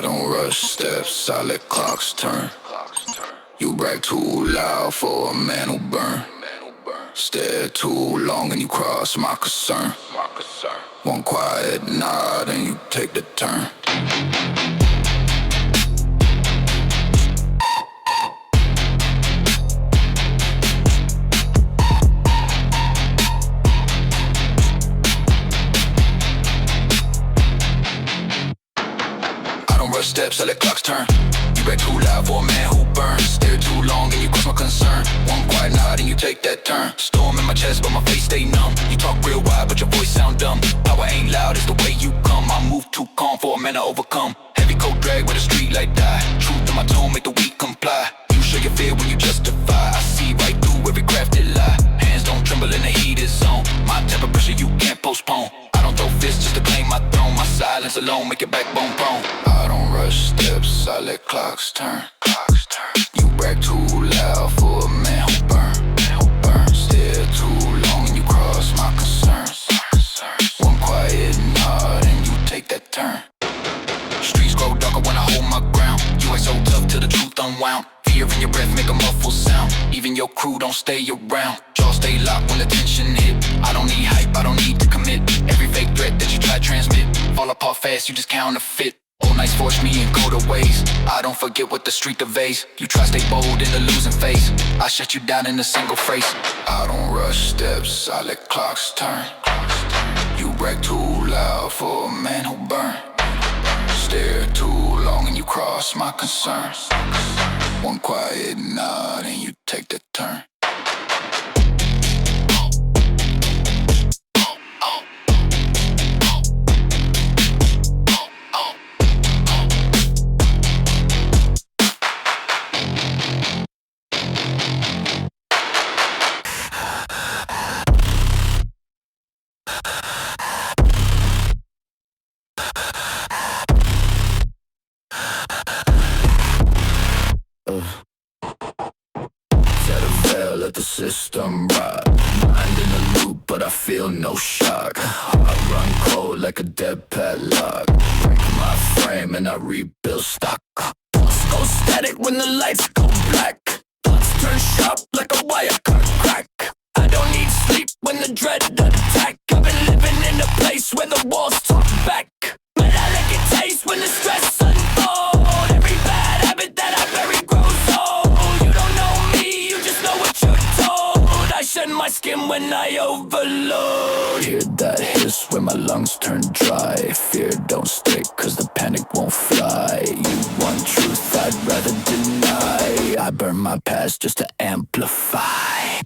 don't rush steps, I let clocks turn. You brag too loud for a man who burn. Stare too long and you cross my concern. One quiet nod and you take the turn. Steps, I let clocks turn. You brag too loud for a man who burns. Stare too long and you cross my concern. One quiet nod and you take that turn. Storm in my chest but my face stay numb. You talk real wide but your voice sound dumb. Power ain't loud, it's the way you come. I move too calm for a man to overcome. Heavy coat drag with a street light die. Truth in my tone make the weak comply. You show your fear when you justify. I see right through every crafted lie. Hands don't tremble in the heat is on. My type of pressure you can't postpone. I don't throw fists just to claim my throne. My silence alone make your backbone prone. I don't rush steps, I let clocks turn. You brag too loud for a man who burn. Stare too long and you cross my concerns. One quiet nod and you take that turn. Streets grow darker when I hold my ground. You ain't so tough till the truth unwound. Fear in your breath make a muffled sound. Even your crew don't stay around. Jaws stay locked when the tension hit. I don't need hype, I don't need to commit. Every fake threat that you try to transmit fall apart fast, you just counterfeit. All nights force me in colder ways. I don't forget what the street conveys. You try stay bold in the losing phase. I shut you down in a single phrase. I don't rush steps, I let clocks turn. You brag too loud for a man who burn. Stare too long and you cross my concerns. One quiet nod and you take the turn. Let the system ride. Mind in a loop, but I feel no shock. Heart run cold like a dead padlock. Break my frame and I rebuild stock. Pulse go static when the lights go black. Thoughts turn sharp like a wire cut crack. I don't need sleep when the dread attack. I've been living in a place where the walls talk back. But I like it taste when the stress unfolds. Every bad habit that I bury grows old. You don't know me, you just know what you're told. I shed my skin when I overload. Hear that hiss when my lungs turn dry. Fear don't stick cause the panic won't fly. You want truth, I'd rather deny. I burn my past just to amplify.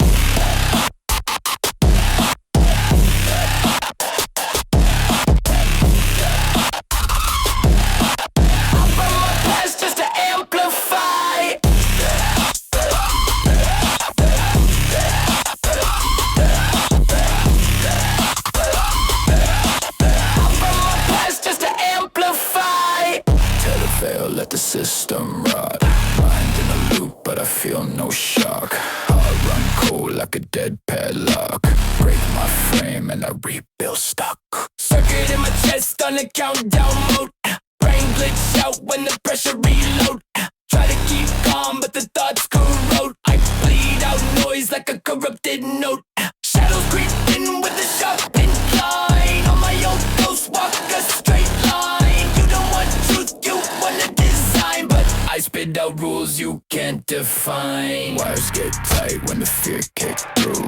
Let the system rot. Mind in a loop, but I feel no shock. Heart run cold like a dead padlock. Break my frame and I rebuild stock. Circuit in my chest on a countdown mode. Brain glitch out when the pressure reload. Try to keep calm, but the thoughts corrode. I bleed out noise like a corrupted note. Shadows creep in with a sharp incline. On my own ghost walk a straight line. You don't want truth, you want a design. But I spit out rules you can't define. Wires get tight when the fear kick through.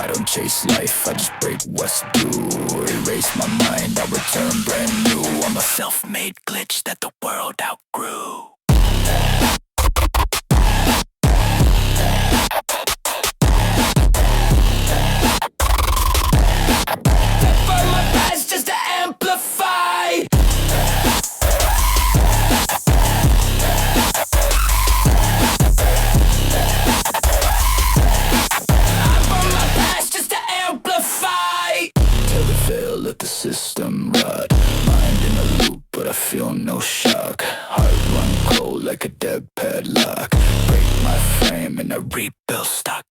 I don't chase life, I just break what's due. Erase my mind, I return brand new. I'm a self-made glitch that the world outgrew. Burn my past just to amplify. Let the system rot. Mind in a loop, but I feel no shock. Heart run cold like a dead padlock. Break my frame and I rebuild stock.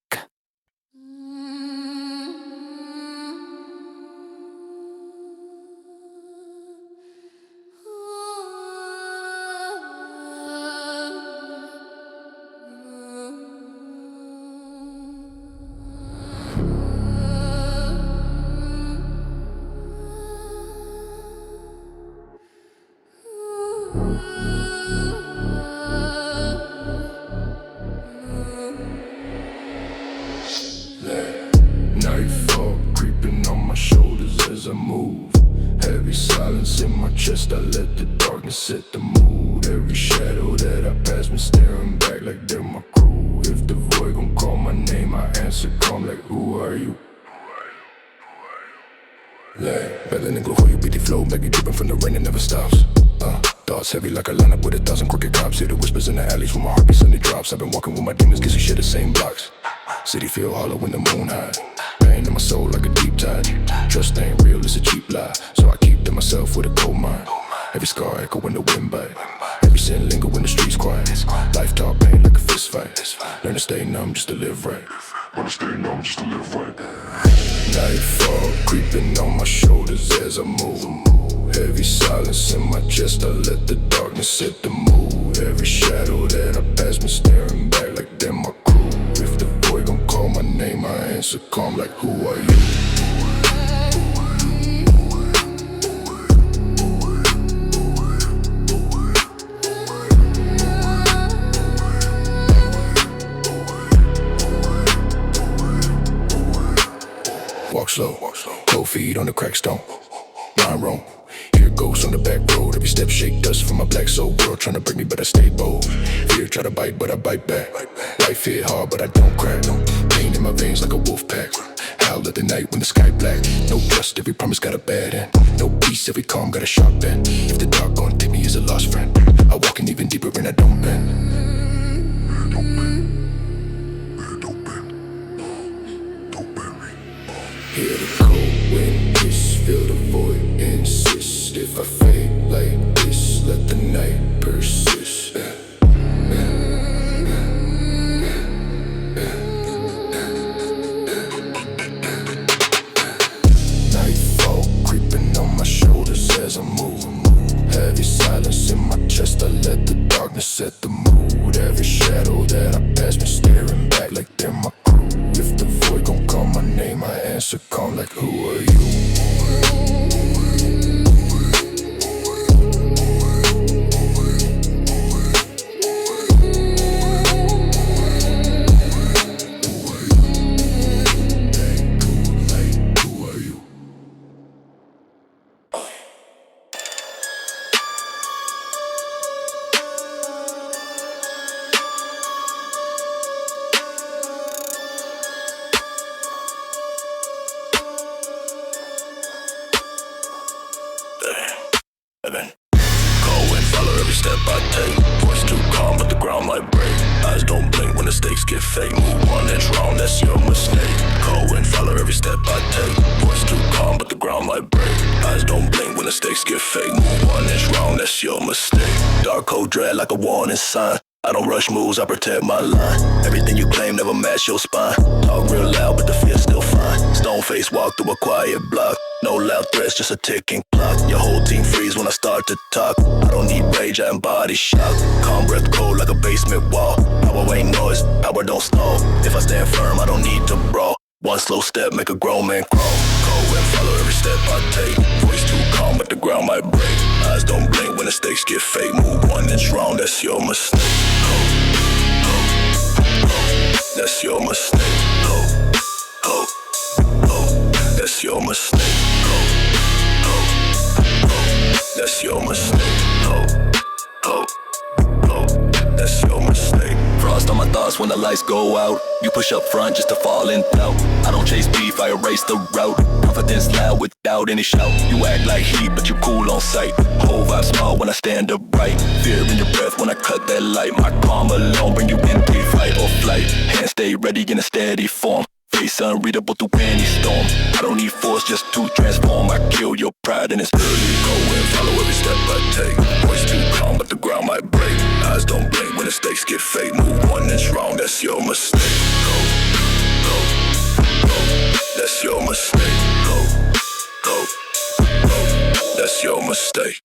Nightfall creeping on my shoulders as I move. Heavy silence in my chest, I let the darkness set the mood. Every shadow that I pass me staring back like they're my crew. If the void gon' call my name, I answer calm like who are you? Like, battling and glow for you, beat the flow, make it dripping from the rain, it never stops. Thoughts heavy like a lineup with 1,000 crooked cops. Hear the whispers in the alleys when my heart beats and it drops. I've been walking with my demons, guess we share the same blocks. City feel hollow when the moon high. Pain in my soul like a deep tide. Trust ain't real, it's a cheap lie. So I keep to myself with a cold mind. Every scar echo when the wind bite. Every sin linger when the streets quiet. Life taught pain like a fist fight. Learn to stay numb just to live right. Learn to stay numb just to live right. Nightfall creeping on my shoulders as I move. Heavy silence in my chest, I let the darkness set the mood. Every shadow that I pass me staring back like they're my crew. If the void gon' call my name, I answer calm like who are you? Walk slow, cold feet on the cracked stone. Mind wrong, hear ghosts on the back road. Every step shake dust from my black soul. World trying to break me but I stay bold. Fear try to bite but I bite back. Life hit hard but I don't crack. Pain in my veins like a wolf pack. Howl at the night when the sky black. No trust, every promise got a bad end. No peace, every calm got a sharp bend. If the dark gon' take me as a lost friend, I walk in even deeper and I don't bend. Hear the cold wind hiss, feel the void insist. If I fade like this, let the night persist. Nightfall creeping on my shoulders as I move. Heavy silence in my chest, I let the darkness set the mood. Every shadow that I pass me staring back like they're my crew. If the void gon' call my name, I answer calm like who are you? Step I take, voice too calm but the ground might break. Eyes don't blink when the stakes get fake. Move one inch wrong, that's your mistake. Cold wind follow every step I take. Voice too calm but the ground might break. Eyes don't blink when the stakes get fake. Move one inch wrong, that's your mistake. Dark cold dread like a warning sign. I don't rush moves, I protect my line. Everything you claim never match your spine. Talk real loud but the fear's still fine. Stone face walk through a quiet block. No loud threats, just a ticking clock. Your whole team freeze when I start to talk. I don't need rage, I embody shock. Calm breath cold like a basement wall. Power ain't noise, power don't stall. If I stand firm, I don't need to brawl. One slow step, make a grown man crawl. Cold wind follow every step I take. Voice too calm, but the ground might break. Eyes don't blink when the stakes get fake. Move one inch wrong, that's your mistake. That's your mistake. That's your mistake. That's your mistake. That's your mistake. Frost on my thoughts when the lights go out. You push up front just to fall in doubt. I don't chase beef, I erase the route. Confidence loud without any shout. You act like heat, but you cool on sight. Whole vibe small when I stand upright. Fear in your breath when I cut that light. My calm alone bring you into fight or flight. Hands stay ready in a steady form. Face unreadable through any storm. I don't need force just to transform. I kill your pride and it's early. Go and follow every step I take. Voice too calm but the ground might break. Eyes don't blink when the stakes get fake. Move one inch wrong, that's your mistake. That's your mistake. That's your mistake.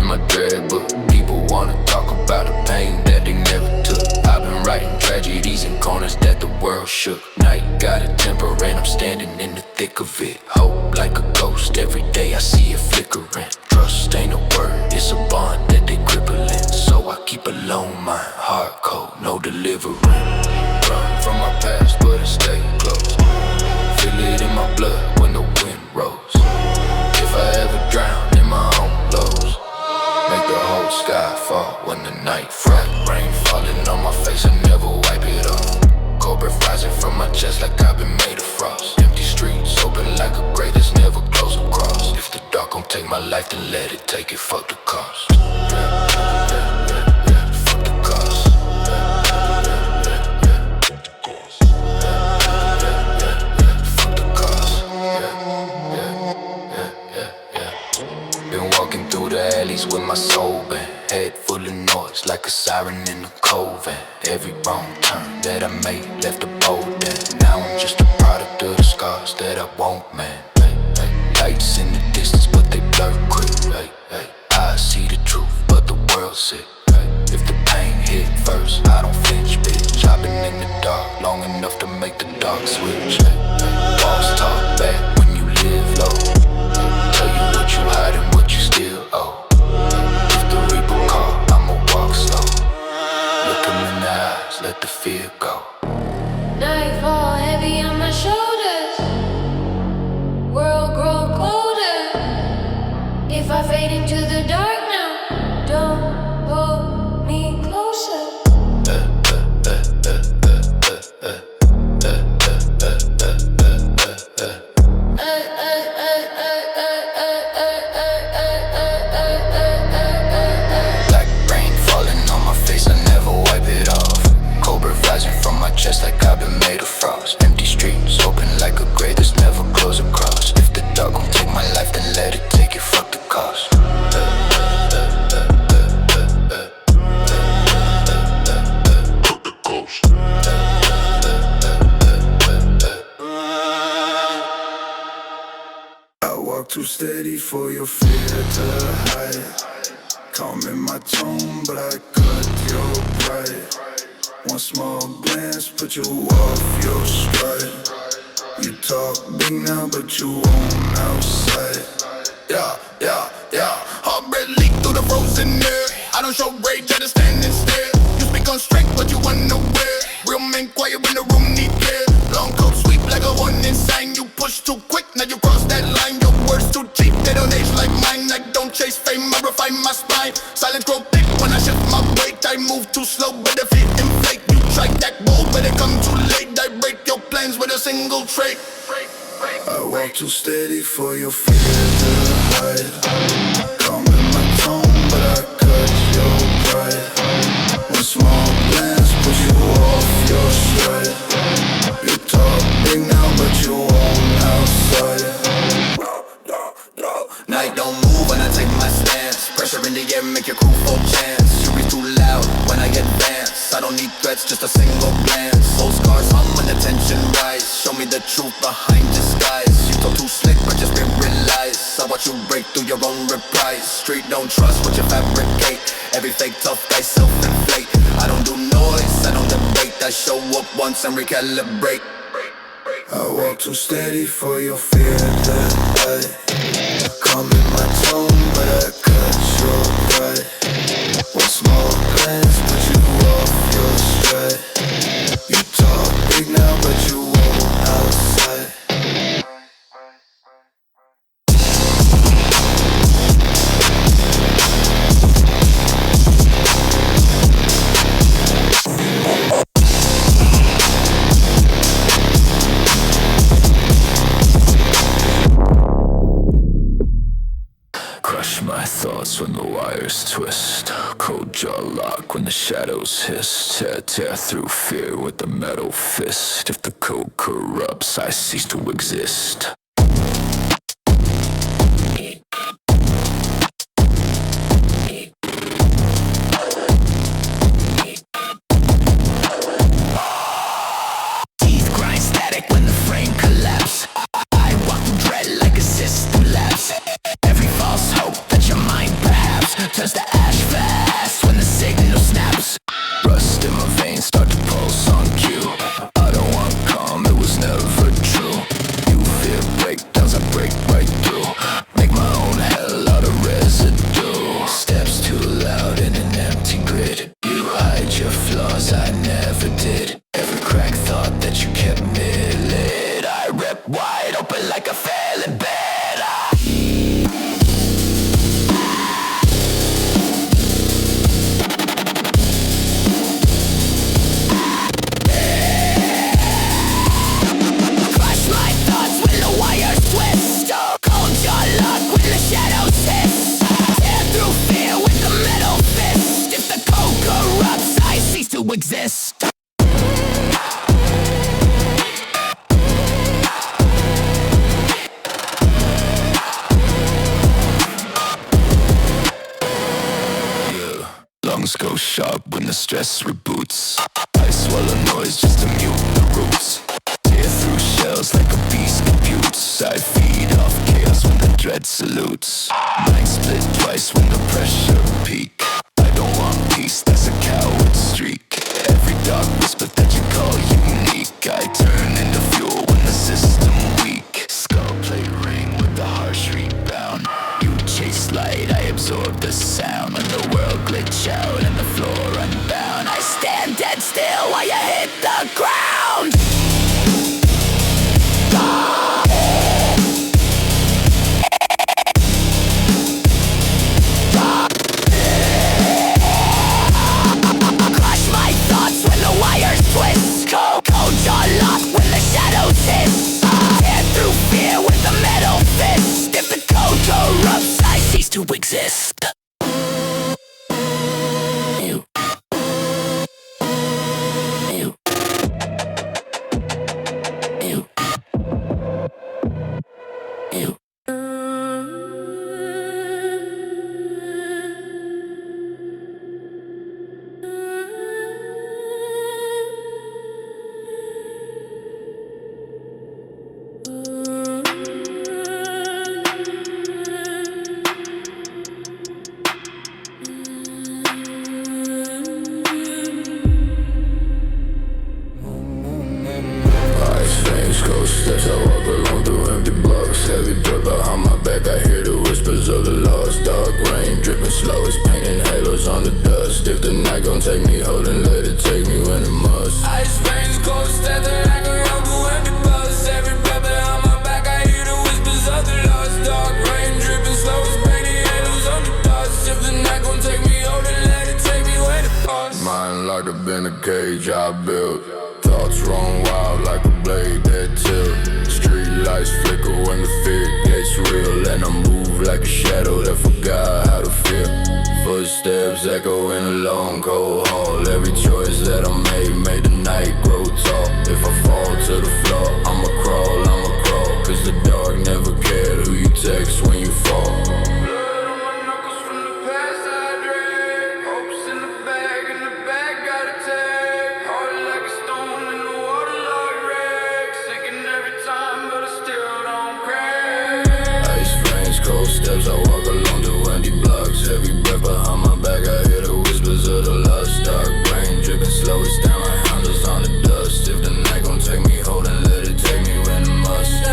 in my dread book. People wanna talk about the pain that they never took. I've been writing tragedies in corners that the world shook. Night got a temper and I'm standing in the thick of it. Hope like a ghost, every day I see it flickering. Trust ain't a word, it's a bond that they crippling. So I keep a lone mind, hard cold, no delivering. Run from my past, but I stay close. Feel it in my blood when the wind rolls. If I ever drown in my own lows, make the whole sky fall when the night frost. Rain falling on my face, I never wipe it off. Cold breath rising from my chest like I've been made of frost. Empty streets, open like a grave that's never close across. If the dark gon' take my life, then let it take it, fuck the cost. Fuck the cost. Fuck the cost. Been walking through the alleys with my soul bent. Head full of noise like a siren in a coven. Every wrong turn that I made left a bold dent. Now I'm just a product of the scars that I won't mend. Lights in the distance but they blur quick. I see the truth but the world's sick. If the pain hit first, I don't flinch, bitch. I've been in the dark long enough to make the dark switch. Walls talk back when you live low. Tell you what you hide and what you still owe. If the reaper call, I'ma walk slow. Look him in the eyes, let the fear go. Nightfall heavy on my shoulders. World grow colder. If I fade into the dark now, don't hold me closer. Black rain falling on my face, I never wipe it off. Cold breath rising from my chest like I've been made of frost. Empty streets, open like a grave that's never close across. If the dark gon' take my life, then let it take it, fuck the cost. I walk too steady for your fear to hide. Calm in my tone, but I cut your pride. One small glance, put you off your stride. You talk big now, but you won't outside. Heartbreak leak through the frozen air. I don't show rage, I just stand and stare. You speak on strength, but you unaware. Real men quiet when the room need care. Long coat sweep like a warning sign. You push too quick, now you cross that line. Your words too cheap, they don't age like mine. I don't chase fame, I refine my spine. Silence grow thick when I shift my weight. I move too slow, but if it inflate, you try that bold, but it come too late. I break your plans with a single trait. I walk too steady for your fear to hide. Calm in my tone, but I cut your pride. One small glance, put you off your stride. You talk big now, but you won't outside. Night don't move when I take my stance. Pressure in the air, make your crew full chance. You be too loud when I advance. I don't need threats, just a single glance. Old scars hum when the tension rise. Show me the truth behind disguise. You talk too slick, but just been realized. I watch you break through your own reprise. Street don't trust what you fabricate. Every fake tough guy self-inflate. I don't do noise, I don't debate. I show up once and recalibrate. I walk too steady for your fear to hide. Calm in my tone, but I cut your pride. One small glance, put you off your stride. You talk big now, but you won't outside. My thoughts when the wires twist. Cold jaw lock when the shadows hiss. Tear through fear with the metal fist. If the code corrupts, I cease to exist. Teeth grind static when the frame collapse. I walk through dread like a system lapse. Every false hope that your mind perhaps turns to ash fast when the signal snaps. Rust in my veins start to pulse on cue. I don't want calm, it was never true. You fear breakdowns, I break right through. Make my own hell out of residue. Steps too loud in an empty grid. You hide your flaws, I never did. Every crack thought that you kept me lit. I rip wide open like a failing bed. Exist. Yeah, lungs go sharp when the stress reboots. I swallow noise just to mute the roots. Tear through shells like a beast computes. I feed off chaos when the dread salutes. Mind split twice when the pressure peak. I don't want peace, that's a coward streak. Every dark whisper that you call unique. I turn into fuel when the system weak. Skull plate ring with the harsh rebound. You chase light, I absorb the sound. When the world glitch out and the floor unbound, I stand dead still while you hit the ground. Twist, codes unlocked when the shadows hiss. Tear through fear with the metal fist. If the code corrupts, I cease to exist. You. You. You. You. Steps I walk along through empty blocks. Heavy breath behind my back, I hear the whispers of the lost. Dark rain dripping slow, it's painting halos on the dust. If the night gon' take me, hold and let it take me when it must. Ice rains, cold steps that I can run through empty blocks. Every breath behind my back, I hear the whispers of the lost. Dark rain dripping slow, it's painting halos on the dust. If the night gon' take me, hold and let it take me when it must. Mind locked up in a cage I built. Thoughts run wild like a blade that tilt. Street lights flicker when the fear gets real. And I move like a shadow that forgot how to feel. Footsteps echo in a long cold hall. Every choice that I made the night grow tall. If I fall to the floor, I'ma crawl. Cause the dark never cared who you text when you fall. Steps I walk along the empty blocks. Heavy breath behind my back, I hear the whispers of the lost. Dark rain dripping slow, it's down my handles on the dust. If the night gon' take me, hold and let it take me when it must.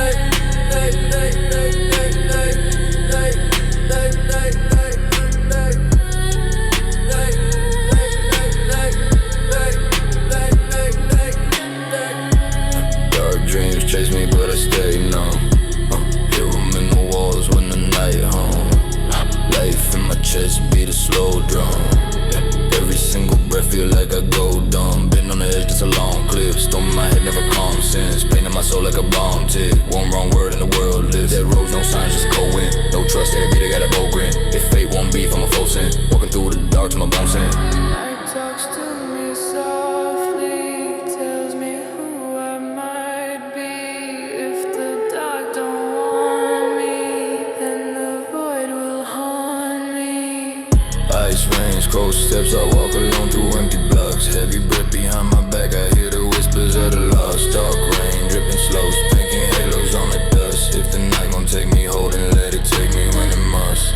Dark dreams chase me, but I stay numb. Hear them in the walls when the night home. Life in my chest beat a slow drum. Every single breath feel like I go dumb. Been on the edge, just a long clip. Storm in my head, never calm since. Pain in my soul like a bomb tick. One wrong word and the world lives. Dead roads, no signs, just cold wind. No trust, every beat I got a bold grin. If fate won't beef, I'm a full sin. Walking through the dark to my bones in. Night talks to me softly, tells me who I might be. If the dark don't want me, then the void will haunt me. Ice rains, cold steps, I walk along through empty blocks. Heavy breath behind my back, I hear the whispers of the lost. Dark rain dripping slow, pinking halos on the dust. If the night gon' take me, hold and let it take me when it must.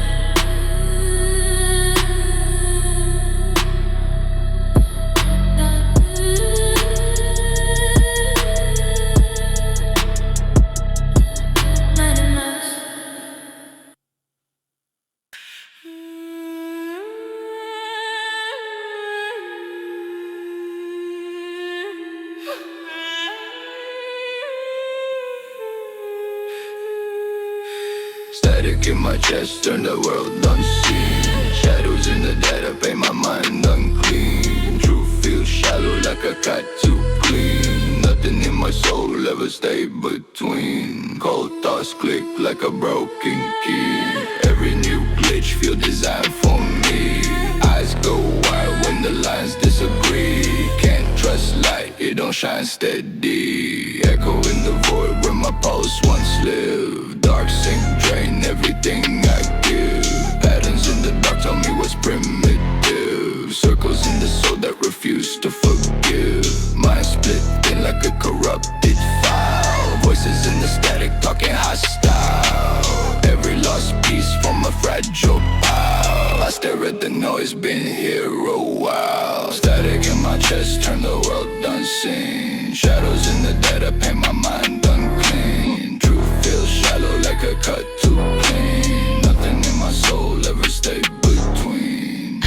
Static in my chest, turn the world unseen. Shadows in the dead, I paint my mind unclean. Truth feels shallow like a cat too clean. Nothing in my soul ever stay between. Cold thoughts click like a broken key. Every new glitch feel designed for me. Eyes go wild when the lines disagree. Can't trust light, it don't shine steady. Echo in the void where my pulse once lived. Dark sink drain everything I give. Patterns in the dark tell me what's primitive. Circles in the soul that refuse to forgive. Mind split thin like a corrupted file. Voices in the static talking hostile. Every lost piece from a fragile pile. I stare at the noise, been here a while. Static in my chest, turn the world unseen. Shadows in the dead, I paint my mind unclean. Truth feels shallow like a cut too clean. Nothing in my soul ever stay between.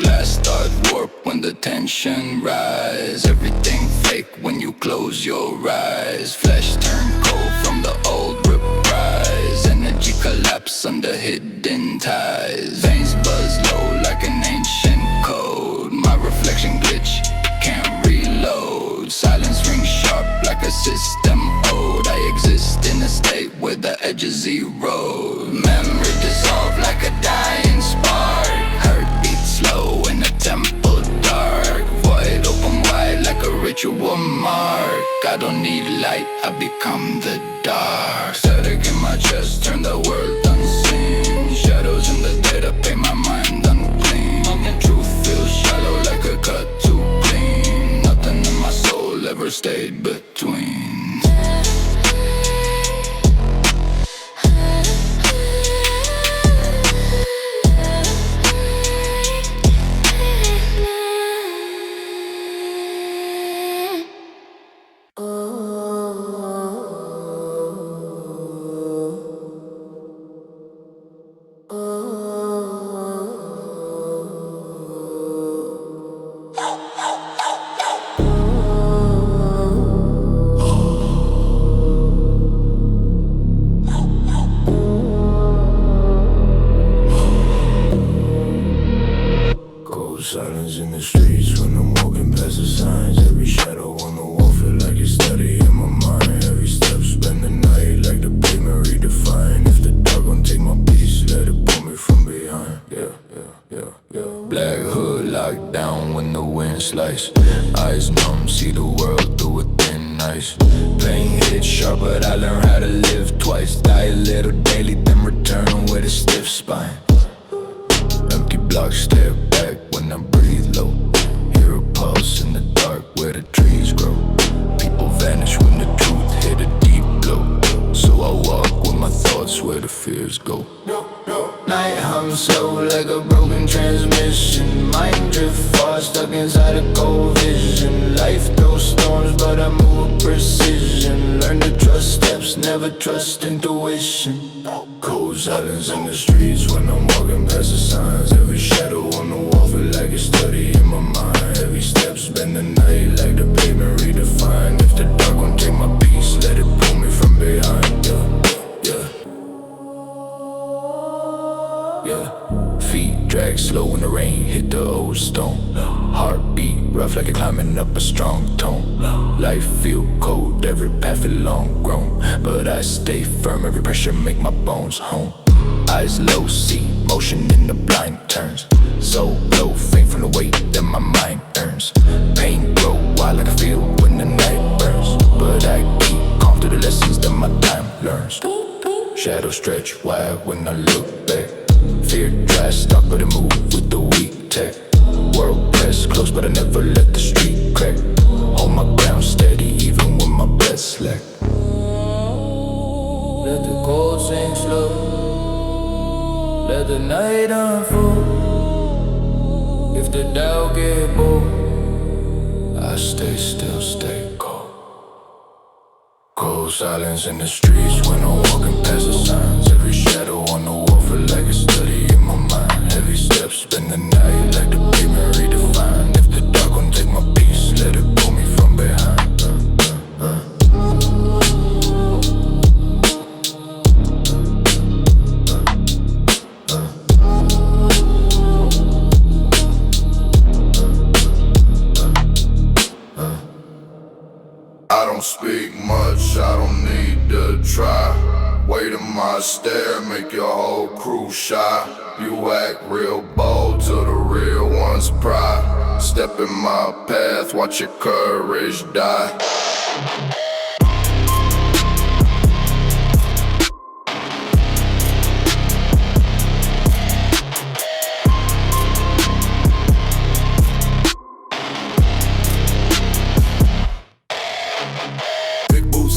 Glass start warp when the tension rise. Everything fake when you close your eyes. Flesh turn cold from the old reprise. Energy collapse under hidden ties. Veins buzz low like an ancient code. My reflection glitch, can't reload. Silence rings sharp like a system ode. I exist in a state where the edges erode. Memory dissolve like a dying spark. Heartbeat slow in a temple dark. Void open wide like a ritual mark. I don't need light, I become the dark. Static in my chest, turn the world unseen. Shadows in the dead, I paint my mind unclean. Truth feels shallow like a cut too clean. Nothing in my soul ever stayed between. Silence in the streets when I'm walking past the signs. Every shadow on the wall feel like it's study in my mind. Every step spend the night like the pavement redefined. If the dark gon' take my peace, let it pull me from behind. Yeah. Black hood locked down when the wind slice. Eyes numb, see the world through a thin ice. Pain hits sharp, but I learned how to live twice. Die a little daily, then return with a stiff spine. Empty blocks stare back when I breathe low. Hear a pulse in the dark where the trees grow. People vanish when the truth hit a deep blow. So I walk with my thoughts where the fears go. Night hums slow like a broken transmission. Mind drift far, stuck inside a cold vision. Life throws storms, but I move with precision. Learn to trust steps, never trust intuition. Cold silence in the streets when I'm walking past the signs. Every shadow on the wall feel like it's study in my mind. Every step spend the night like the pavement redefined. If the dark gon' take my peace, let it pull me from behind. Yeah. Feet drag slow in the rain, hit the old stone. Heartbeat rough like you're climbing up a strong tone. Life feel cold, every path feel long grown. But I stay firm, every pressure make my bones home. Eyes low, see motion in the blind turns. So low, faint from the weight that my mind earns. Pain grow wild like I feel when the night burns. But I keep calm through the lessons that my time learns. Shadows stretch wide when I look back. Fear dries, stuck but I move with the weak tech. World press close but I never let the street crack. Hold my ground steady even when my breath slack. Let the cold sink slow. Let the night unfold. If the doubt get bold, I stay still, stay cold. Cold silence in the streets when I'm walking past the signs. Every shadow on the wall feel like a study in my mind. Heavy step Spend the night like the pavement redefined. If the dark gon' take my peace, let it pull me from behind. I don't speak much, I don't need to try. Wait in my stare, make your whole crew shy. You act real bold till the real ones pry. Step in my path, watch your courage die.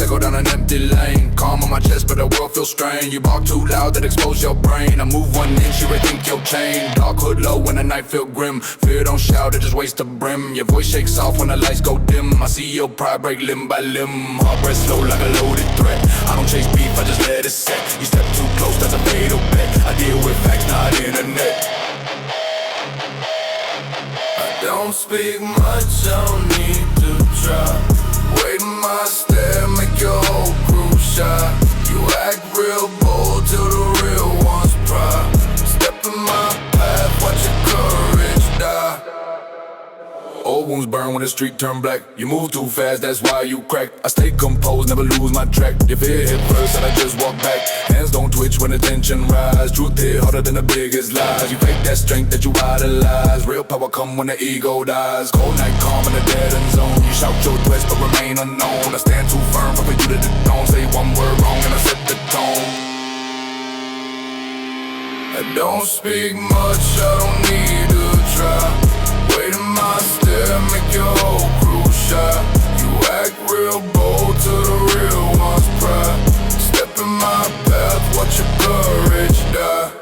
I go down an empty lane, calm on my chest but the world feels strained. You bark too loud that expose your brain. I move 1 inch, you rethink your chain. Dark hood low when the night feel grim. Fear don't shout, it just waste the brim. Your voice shakes off when the lights go dim. I see your pride break limb by limb. Heart breath slow like a loaded threat. I don't chase beef, I just let it set. You step too close, that's a fatal bet. I deal with facts, not internet. I don't speak much, I don't need to try. Wait in my stare, make your whole crew shy. You act real bold till the real ones pry. Step in my path, watch your courage die. Old wounds burn when the street turn black. You move too fast, that's why you crack. I stay composed, never lose my track. Your fear hit first and I just walk back. Hands don't twitch when the tension rise. Truth hit harder than the biggest lies. You fake that strength that you idolize. Real power come when the ego dies. Cold night calm in the dead end zone. You shout your threats but remain unknown. I stand too firm for you to don't say one word wrong and I set the tone. I don't speak much, I don't need to try. Wait in my stare, make your whole crew shy. You act real bold till the real ones pry. Step in my path, watch your courage die.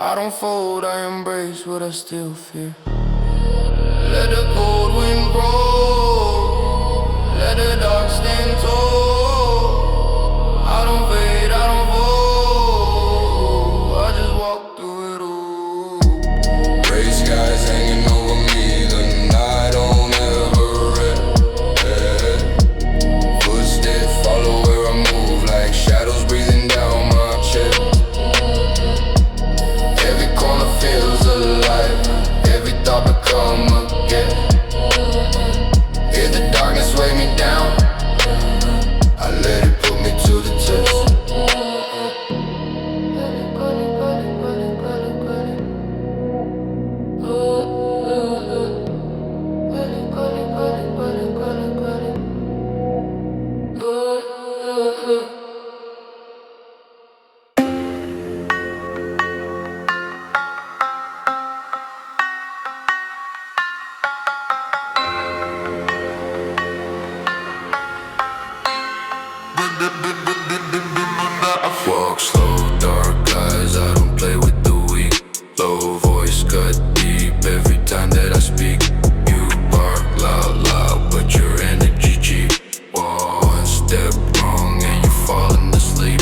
I don't fold, I embrace what I still fear. Let the cold wind roll, let the dark stand tall. I don't fade, I don't fold, I just walk through it all. Gray skies hanging over me, the night don't ever end. Footsteps follow where I move, like shadows breathing down my chest. Every corner feels alive, every thought become a gift. Hear the darkness weigh me down, I let it put me to the test. Walk slow, dark eyes, I don't play with the weak. Low voice cut deep every time that I speak. You bark loud, loud, but your energy cheap. One step wrong and you're falling asleep.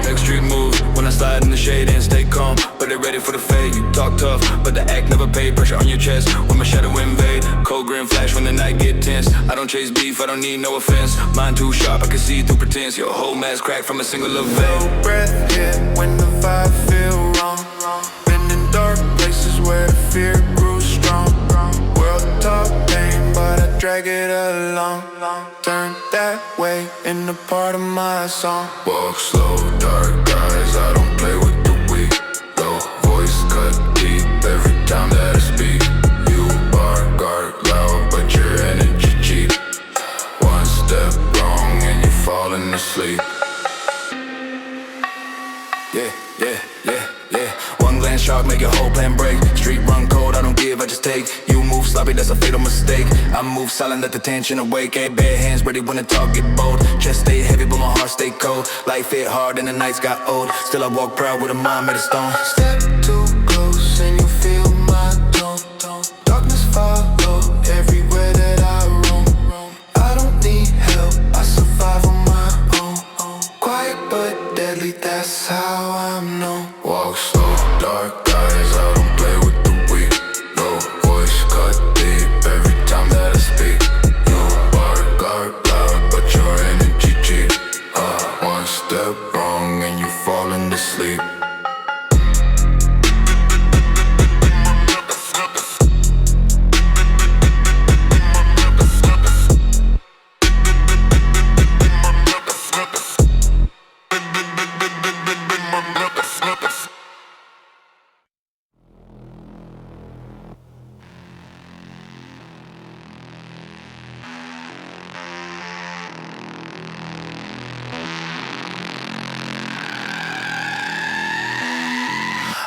Next street move, when I slide in the shade and stay calm, but they ready for the fade. You talk tough, but the act never paid. Pressure on your chest when my shadow invade. Cold grin flash when the night get tense. I don't chase beef, I don't need no offense. Mind too sharp, I can see through pretense. Your whole mask cracked from a single Lovell. No breath here when the vibe feel wrong. Been in dark places where the fear grew strong. World top pain, but I drag it along. Turn that way in a part of my song. Walk slow, dark eyes, I don't play with the weak. Low voice cut deep every time that I speak. You bark loud, but your energy cheap. One step wrong and you're falling asleep. Yeah, yeah, yeah, yeah. One glance sharp, make your whole plan break. Street run cold, I don't give, I just take. You move sloppy, that's a fatal mistake. I move silent, let the tension awake. Ain't bare hands ready when the talk get bold. Chest stay heavy, but my heart stay cold. Life hit hard and the nights got old. Still I walk proud with a mind made of stone. Step too close and you feel my tone. Darkness follow everywhere that I roam. I don't need help, I survive on my own. Quiet but deadly, that's how I'm known. Walk slow, dark eyes, I don't play with the weak. Low voice cut deep every time that I speak. You bark loud, but your energy cheap. One step wrong and you falling asleep.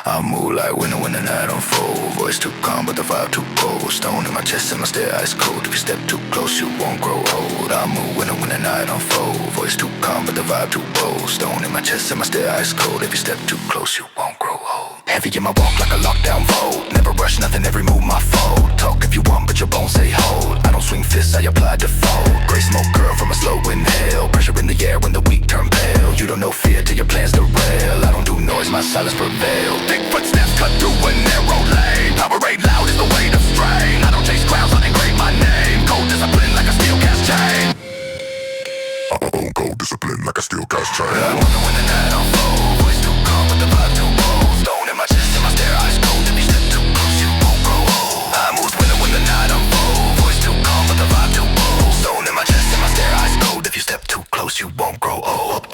I move like winter when the night unfold. Voice too calm but the vibe too cold. Stone in my chest and my stare ice cold. If you step too close you won't grow old. I move winter when the night unfold. Voice too calm but the vibe too bold. Stone in my chest and my stare ice cold. If you step too close you won't grow old. Heavy in my walk like a lockdown vote. Never rush nothing, every move my fold. Talk if you want but your bones say hold. I don't swing fists, I apply default. Gray smoke girl from a slow inhale. Pressure in the air when the weak turn pale. You don't know fear till your plans derail. I don't do noise, my silence prevail. Thick footsteps cut through a narrow lane. Powerade loud is the weight of strain. I don't chase crowds, I engrave my name. Cold discipline like a steel cast chain. Cold discipline like a steel cast chain. I wonder when the night unfolds. Voice too calm but the vibe too bold. Stone in my chest and my stare ice cold. If you step too close you won't grow old. I move winter when the night unfolds. Voice too calm but the vibe too bold. Stone in my chest and my stare ice cold. If you step too close you won't grow old.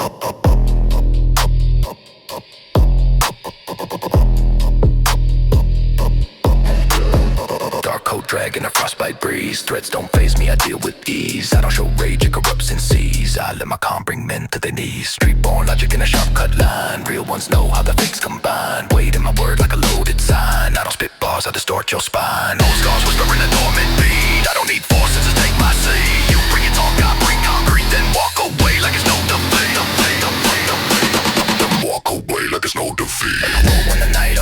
Dark coat dragging a frostbite breeze. Threats don't faze me, I deal with ease. I don't show rage, it corrupts and sees. I let my calm bring men to their knees. Street born logic in a sharp cut line. Real ones know how the fakes combine. Weight in my word like a loaded sign. I don't spit bars, I distort your spine. Old scars whispering a dormant beat. I don't need forces to take my seat. You bring it talk, I bring concrete. Then walk away like it's no defeat. Walk away like it's no defeat. When the night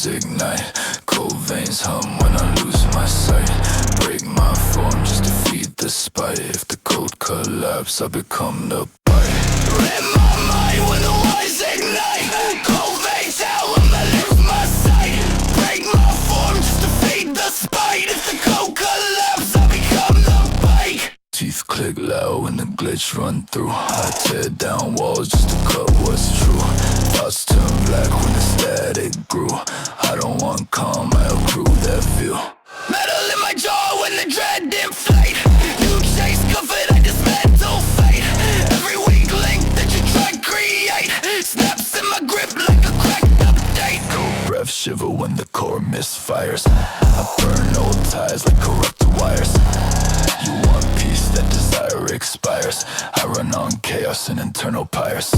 wires ignite, cold veins hum when I lose my sight. Break my form just to feed the spite. If the cold collapse, I become the bite. In my mind when the wires ignite, cold veins out when I lose my sight. Break my form just to feed the spite. If the cold collapse, I become the bite. Teeth click loud when the glitch run through. I tear down walls just to cut what's true. Thoughts turn black when the static grew. I don't want calm, I accrue that view. Metal in my jaw when the dread inflate. You chase comfort, I dismantle fate. Every weak link that you try to create snaps in my grip like a cracked update. Cold breath shiver when the core misfires. I burn old ties like corrupted wires. You want peace, that desire expires. I run on chaos and internal pyres.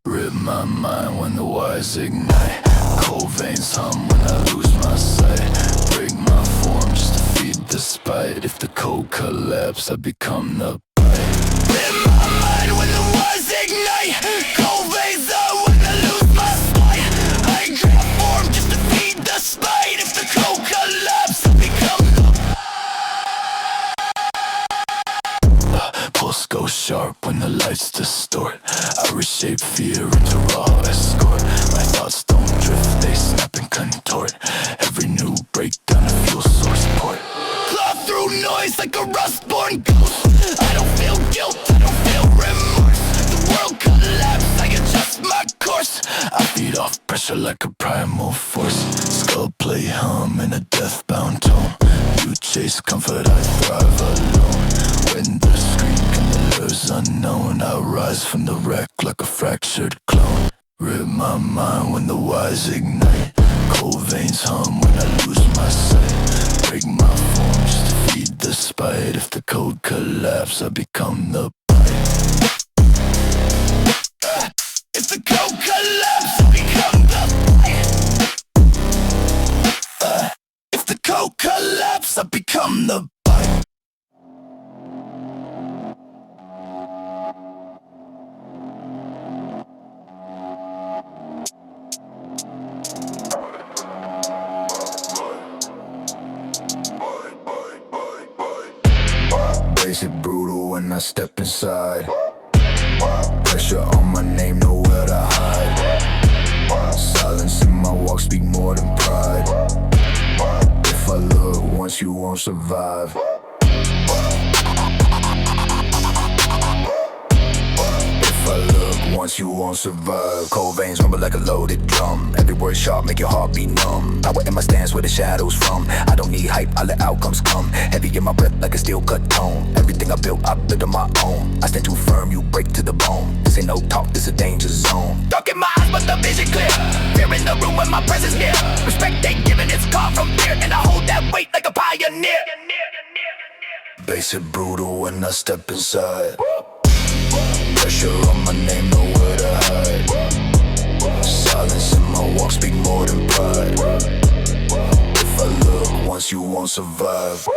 Rip my mind when the wires ignite, cold veins hum when I lose my sight. Break my form just to feed the spite. If the cold collapse, I become the bite. In my mind when the wires ignite, cold veins are when I lose my sight. I transform just to feed the spite. If the cold collapse, I become the Pulse goes sharp when the lights distort. I reshape fear into raw escort. My thoughts don't drift, they snap and contort. Every new breakdown a fuel source port. claw through noise like a rust-born ghost. I don't feel guilt, I don't feel remorse. The world collapsed, I adjust my course. I feed off pressure like a primal force. Skull play hum in a death-bound tone. You chase comfort, I thrive alone. When the scream can the lures unknown, I rise from the wreck like a fractured clone. Rip my mind when the wires ignite, cold veins hum when I lose my sight. Break my form just to feed the spite. If the cold collapse, I become the bite. If the cold collapse, I become the bite. If the cold collapse, I become the bite. Basic brutal when I step inside. Pressure on my name, nowhere to hide. Silence in my walk speak more than pride. If I look once, you won't survive. If I look once, you won't survive. Cold veins rumble like a loaded drum. Every word sharp, make your heart beat numb. Power in my stance where the shadows from. I don't need hype, I let outcomes come. Heavy in my breath like a steel cut tone. Everything I built on my own. I stand too firm, you break to the bone. This ain't no talk, this a danger zone. Dark in my eyes, but the vision clear. Fear in the room when my presence near. Respect ain't given, it's called from fear. And I hold that weight like a pioneer. Basic brutal when I step inside. Pressure on my name, nowhere to hide. Silence in my walk speak more than pride. If I look once, you won't survive.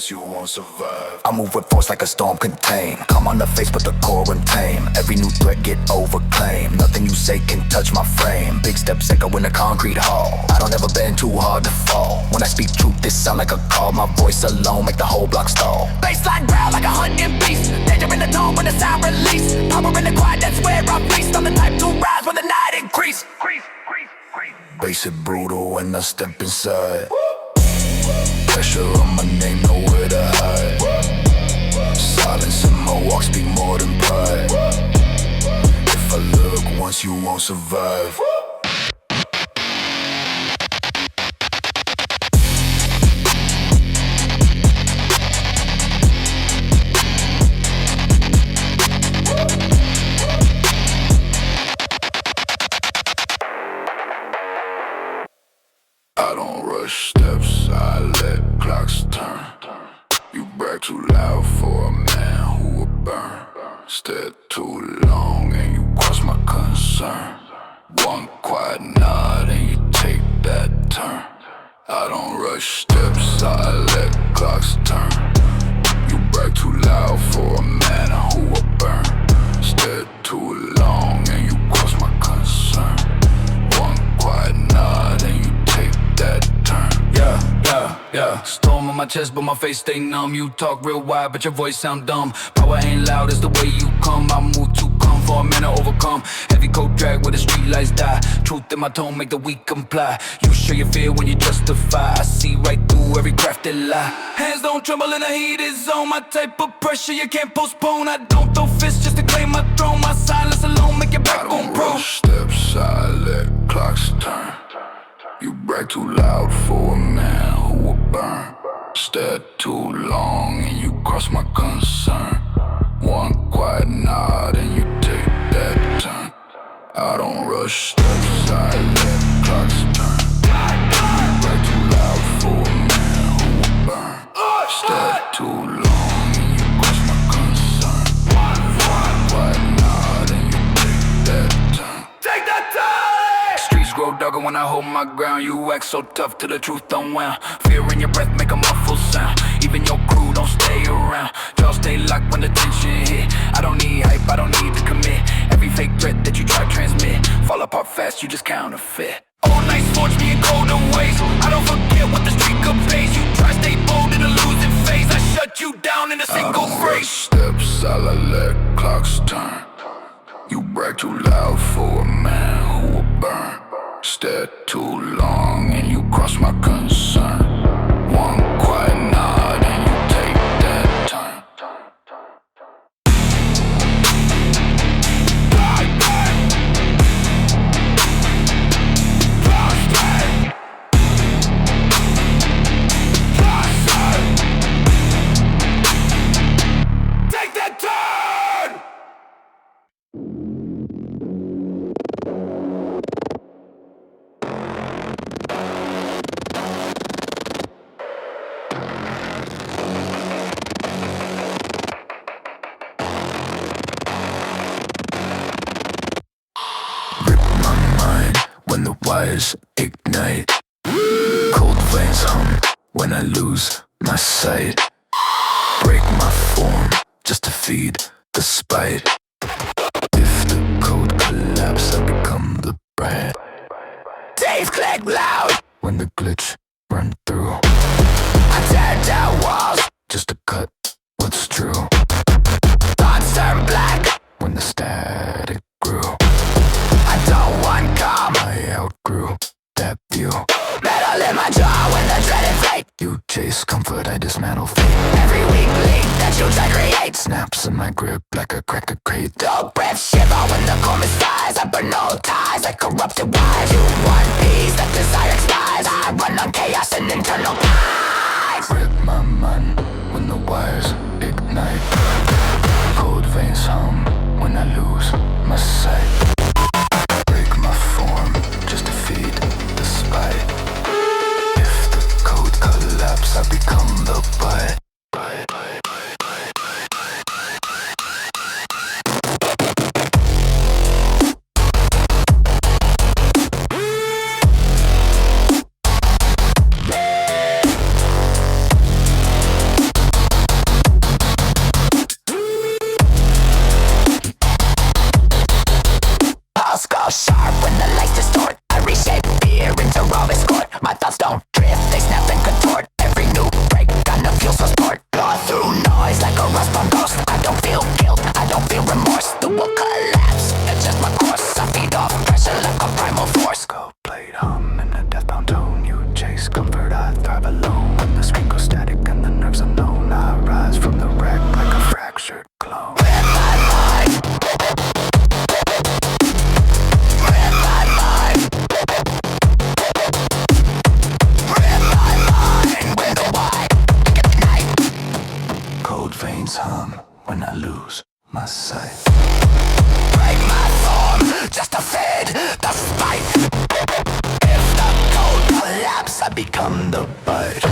You won't survive. I move with force like a storm contained. Calm on the face but the core tame. Every new threat get overclaimed. Nothing you say can touch my frame. Big steps echo in a concrete hall. I don't ever bend too hard to fall. When I speak truth, this sound like a call. My voice alone make the whole block stall. Baseline growl like a hunting beast. Danger in the tone when the sound release. Power in the quiet, that's where I feast. I'm the type to rise when the night increase. Basic brutal when I step inside. Pressure on my name, nowhere to hide. Silence in my walk speak more than pride. If I look once, you won't survive. I don't rush steps, I let clocks turn. You brag too loud for a man who will burn. Stare too long and you cross my concern. One quiet nod and you take that turn. I don't rush steps, I let clocks turn. You brag too loud for a man who will burn. Stare too my chest, but my face stay numb. You talk real wide, but your voice sound dumb. Power ain't loud, it's the way you come. I move to come for a man to overcome. Heavy coat drag where the street lights die. Truth in my tone make the weak comply. You show your fear when you justify. I see right through every crafted lie. Hands don't tremble in the heated zone. My type of pressure you can't postpone. I don't throw fists just to claim my throne. My silence alone make your back on pro. Steps, I let clocks turn. You brag too loud for a man who will burn. Stare too long and you cross my concern. One quiet nod and you take that turn. I don't rush steps, I let clocks turn. You brag too loud for a man who will burn. Stare too long and you cross my concern. One quiet nod and you take that turn. Take that time! Streets grow darker when I hold my ground. You act so tough till the truth unwound. Fear in your breath make a muffled sound. Even your crew don't stay around. Y'all stay locked when the tension hit. I don't need hype, I don't need to commit. Every fake threat that you try to transmit fall apart fast, you just counterfeit. All night forge me in colder ways. I don't forget what the street could pays. You try stay bold in a losing phase. I shut you down in a single phrase. Steps, I let clocks turn. You brag too loud for a man who will burn. Stare too long and you cross my concern. One quiet nod and you take that turn. Take that turn! When the wires ignite, cold veins hum when I lose my sight. Break my form just to feed the spite. If the code collapse, I become the bride. Days click loud when the glitch run through. I tear down walls just to cut what's true. Thoughts turn black when the static grew. I don't want calm, I outgrew that view. Metal in my jaw when the dread inflate. You chase comfort, I dismantle fate. Every weak link that you try create snaps in my grip like a cracked crate. The breath shiver when the core misfires. I burn no ties like corrupted wires. You want peace, that desire expires. I run on chaos and internal lies. Rip my mind when the wires ignite. Cold veins hum when I lose my sight. Break my form just to feed the spite. If the code collapse, I become the bite. Sharp when the lights distort. I reshape fear into raw escort. My thoughts don't drift, they snap and contort. Every new break, gonna feel so sport. Claw through noise like a rust on ghost. I don't feel guilt, I don't feel remorse. The will collapse, adjust my course. I feed off pressure like a primal force. Go played hum in a deathbound tone. You chase comfort, I thrive alone. When the screen goes static and the nerves unknown, I rise from the wreck like a fractured clone. With my mind. Veins hum when I lose my sight. Break my form just to feed the spite. If the code collapse, I become the bite.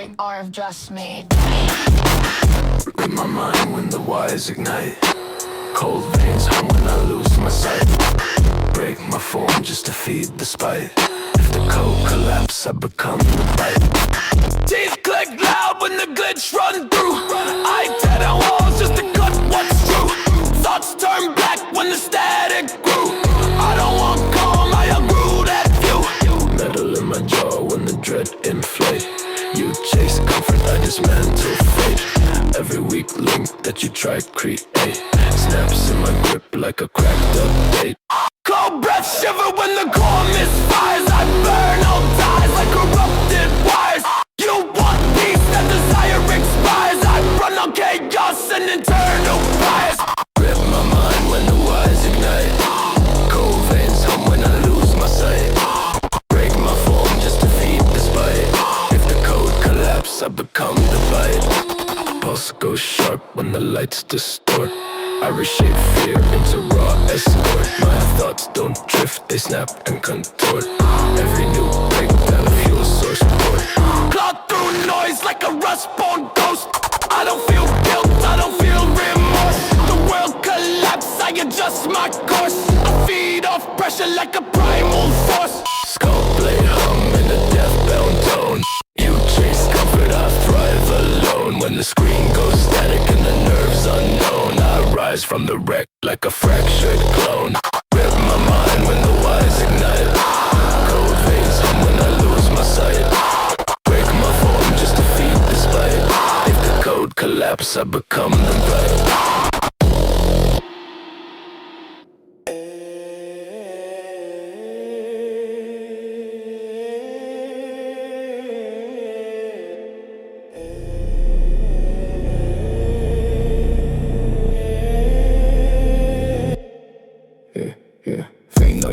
perfect art of just made. In my mind when the wires ignite, cold veins hum when I lose my sight. Break my form just to feed the spite. If the code collapse, I become the bite. Teeth click loud when the glitch run through. I tear down walls just to cut what's true. Thoughts turn black when the static grew. I don't want calm, I agree that view. Metal in my jaw when the dread inflate. You chase comfort, I dismantle fate. Every weak link that you try create snaps in my grip like a cracked update. Cold breath shiver when the core misfires. I burn all ties like corrupted wires. You want peace, that desire expires. I run on chaos and internal fires. Rip my mind when the wires ignite. Cold veins hum when I lose my sight. Break my form just to feed the spite. If the code collapse, I become the bite. Pulse goes sharp when the lights distort. I reshape fear into raw escort. My thoughts don't drift, they snap and contort. Every new break got a fuel source port. Claw through noise like a rust-born ghost. I don't feel guilt, I don't feel remorse. The world collapses, I adjust my course. I feed off pressure like a primal force. Skull blade hum in a death-bound tone. You chase comfort, I thrive alone. When the screen goes static and the nerves unknown, I rise from the wreck like a fractured clone. Rip my mind when the wires ignite. Cold veins hum when I lose my sight. Break my form just to feed the spite. If the code collapse, I become the bright.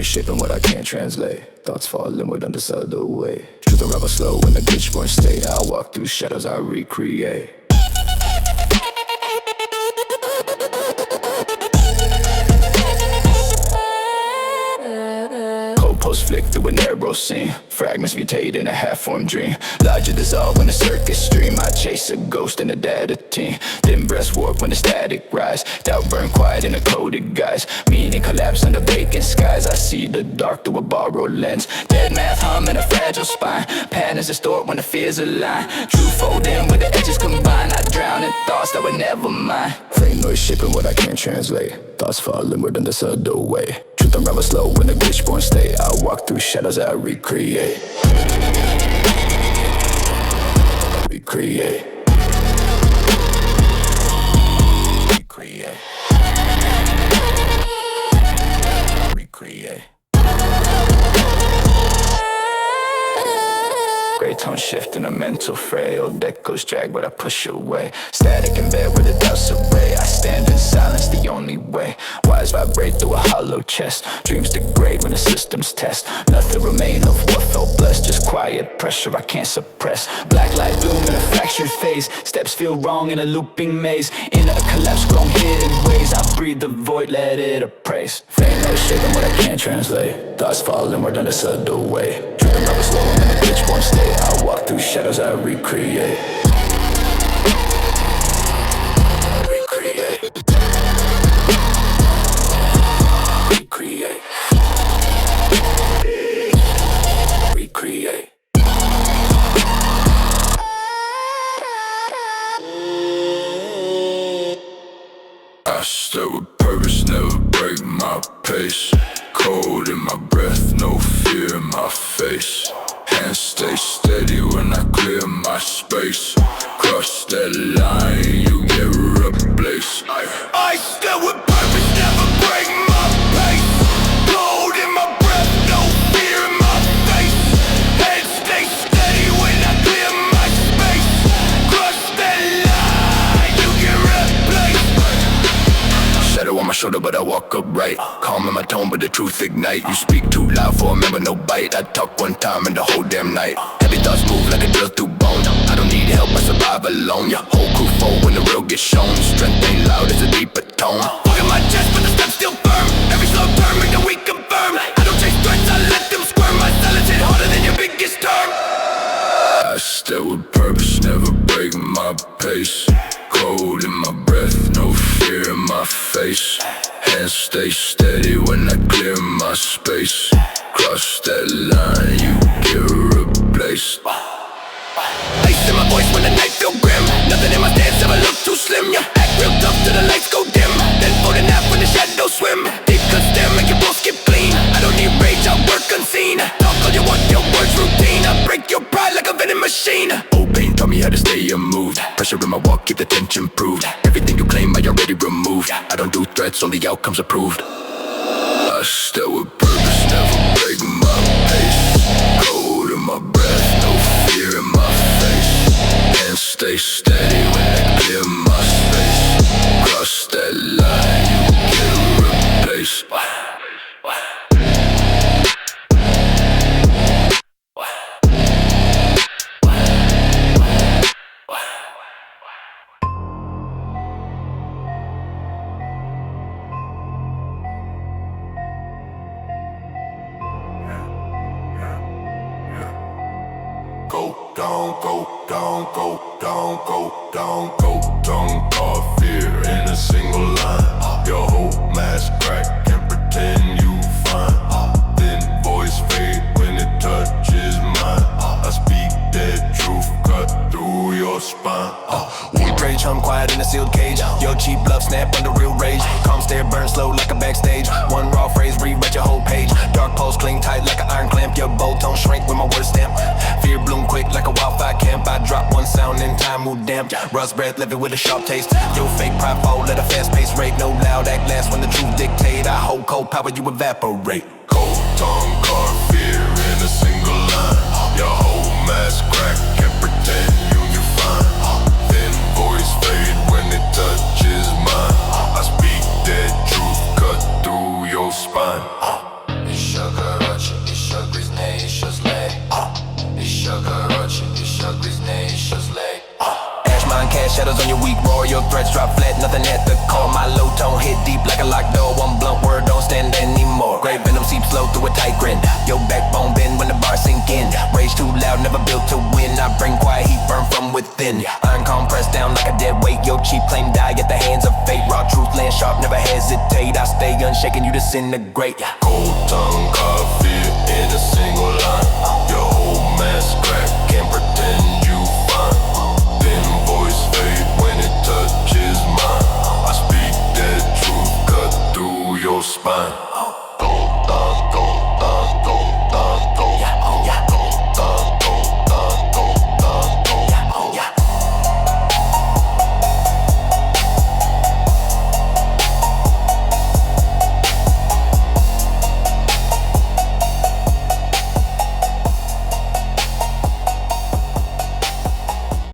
Shaping what I can't translate. Thoughts fall inward under subtle way. Truth unravel slow in the glitch-born state. I walk through shadows, I recreate. Post flick through a narrow scene. Fragments mutate in a half-formed dream. Logic dissolve when the circuit stream. I chase a ghost in a data team. Then breast warp when the static rise. Doubt burn quiet in a coded guise. Meaning collapse under vacant skies. I see the dark through a borrowed lens. Dead math hum in a fragile spine. Patterns distort when the fears align. Truth fold in when the edges combine. I drown in thoughts that were never mine. Frame noise shaping what I can't translate. Thoughts fall inward in the subtle way. Truth unravel slow in the glitch-born state. I walk through shadows, I recreate. Recreate. Recreate. Recreate. Gray tone shift in a mental fray. Old echoes drag but I push away. Static in bed with a dust array. I stand in silence, the only way. Wires vibrate through a hollow chest. Dreams degrade when the systems test. Nothing remain of what felt blessed. Just quiet pressure I can't suppress. Black light bloom in a fractured phase. Steps feel wrong in a looping maze. In a collapse grown hidden ways. I breathe the void, let it appraise. Fame no shaping what I can't translate. Thoughts fall inward in a subtle way. Driven rubber slow in a glitch-born state. I walk through shadows, I recreate. Recreate. Recreate. Recreate. I stay with purpose, never break my pace. Cold in my breath, no fear in my face. Hands stay steady when I clear my space. Cross that line, you get replaced. I stay with purpose, never break my pace. Cold in my breath, no fear in my face. Hands stay steady when I clear my space. Cross that line, you get replaced. Shadow on my shoulder, but I walk upright. Calm in my tone, but the truth ignite. You speak too loud for a member, no bite. I talk one time and the whole damn night. Heavy thoughts move like a drill through bone. I don't need help, I survive alone. Your whole crew fold when the real gets shown. Strength ain't loud, it's a deeper tone. Look at my chest, but the steps still firm. Every slow turn make the weak confirm. I don't chase threats, I let them squirm. My silence hit harder than your biggest term. I stay with purpose, purpose, never break my pace. Cold in my breath, no fear in my face. Hands stay steady when I clear my space. Cross that line, you get replaced. Ice in my voice when the night feel grim. Nothing in my stance ever look too slim. You act real tough till the lights go dim. Then fold a nap when the shadows swim. Deep cuts there make your blow skip clean. I don't need rage, I work unseen. Talk all you want, your words routine. I break your pride like a vending machine. Old pain taught me how to stay unmoved. Pressure in my walk, keep the tension proved. Everything you claim, I already removed. I don't do threats, only outcomes approved. I stay with purpose, never break my pace. Cold in my breath, no fear in my face. And stay steady when I clear my space. Cross that line, you get replaced. Go down, go down, go down, go down, go down, call fear in a single line. Your whole mask crack, can't pretend you fine. Then voice fade when it touches mine. I speak dead truth, cut through your spine. Rage hum quiet in a sealed cage. Your cheap bluff snap under real rage. Calm stare burn slow like a backstage. One raw phrase rewrite your whole page. Dark pulse cling tight like an iron clamp. Your bold tone shrink with my word stamp. Fear bloom quick like a wildfire camp. I drop one sound in time move damp. Rust breath live it with a sharp taste. Your fake pride fall at a fast pace rate. No loud act last when the truth dictate. I hold cold power you evaporate. Cold tongue carve fear in a single line. Your whole mask crack, can't pretend you fine. Then voice fade when it touches mine. I speak dead truth, cut through your spine. Еще короче, еще грязнее, еще злей. Еще короче, еще грязнее, еще злей. Ash mine cast shadows on your weak roar. Your threats drop flat, nothing at the core. My low tone hit deep like a locked door. One blunt word don't stand anymore. Great venom seeps slow through a tight grin. Your backbone bend when the bars sink in. Rage too loud, never built to win. I bring quiet heat burn from within. Iron calm pressed down like a dead weight. Your cheap claim die at the hands of fate. Raw truth land sharp, never hesitate. I stay unshaken, you disintegrate. Cold tongue carve fear in a single line. Your whole mask crack, can't pretend you fine. Then voice fade when it touches mine. I speak dead truth, cut through your spine.